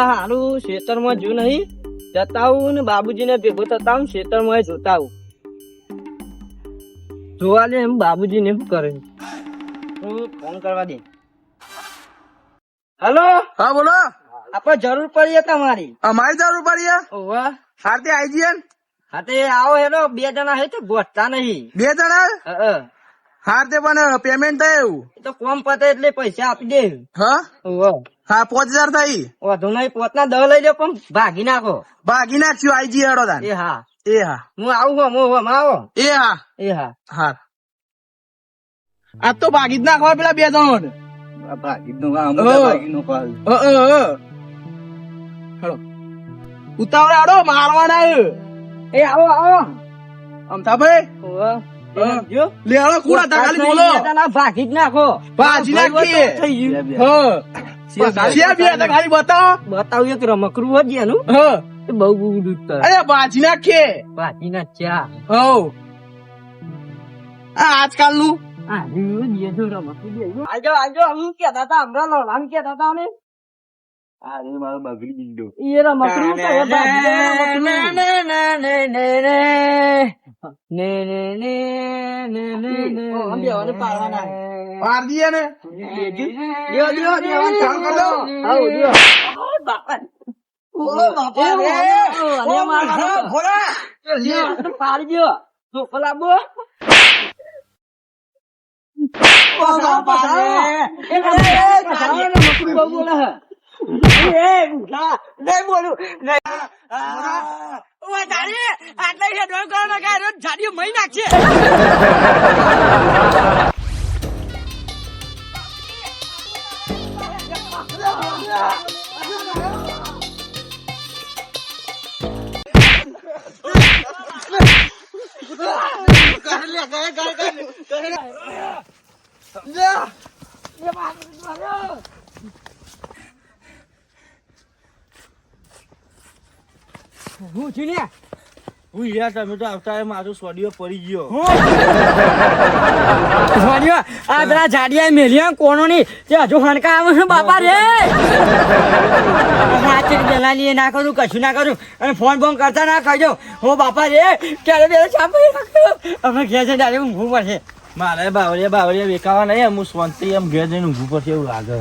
હારું ખેતરમાં જો નહીં જતા આવું ને બાબુજીને ભેગો થતા આવું ખેતરમાં જોતા આવું જોવા દે એમ બાબુજીને શું કરે હું ફોન કરવા દે. હેલો. હા બોલો. આપણે જરૂર પડી તમારી. અમારી જરૂર પડી. ઓવા હારતી આઈ જઈએ. હા તે આવો હેલો 2 જણા હે તો ગોઠતા નહીં. 2 જણા. હા તે પણ પેમેન્ટ થાય એવું તો કોમ પતે એટલે પૈસા આપી દે. હા ઓવા હા 5000 થઈ. વધુ નહીં 5 ના 10 લઈ લો પણ ભાગી નાખો. ભાગી નાખ્યું આઈ જઈએ હેડો તાન. એ હા હા હું આવું હમ આવો. હા હા આ તો ભાગી જ નાખવા પેલા 2 જણ. ભાગી નો હેડો ઉતાવળ આડો મારવાના. એ આવો આવો અમથાભાઈ ઓવા લે હાલો કુડા તાકાલી બોલો. ભાગી જ નાખો. ભાજી નાખીએ. થઈ ગયું. હા શિયા બે હતા ખાલી બતાવો. બતાવ્યું કે રમકડું હોય એનું હા બહુ બહુ દૂધ કરે. અરે ભાજી નાખીએ. ભાજી ના ચા હો આ આજકાલ નું આજો આજો હું કેતા હતા હમણાં લોલામ કેતા હતા ને મારો બગડી દીધો. એ રમકડું કે પાર દીએ ને પાડી દો છોકરા બો હું છું ને હું યાર તમે તો આવતા મારો સોડિયો પડી ગયો. આ પેલા જાડિયા મેલિયા કોનો ની તે હજુ હણકા આવે છે બાપા રે. દલાલી ના કરું કશું ના કરું અને ફોન બોન કરતા ના કરજો. હો બાપા રે ક્યારે બે છાપી અમે ઘેર છે ડાયરેક્ટ ઊંઘવું પડશે. મારે બાવળિયા વેકાવા નહીં. હું શાંતિ એમ ઘેર જઈને ઊંઘું પડશે એવું લાગે.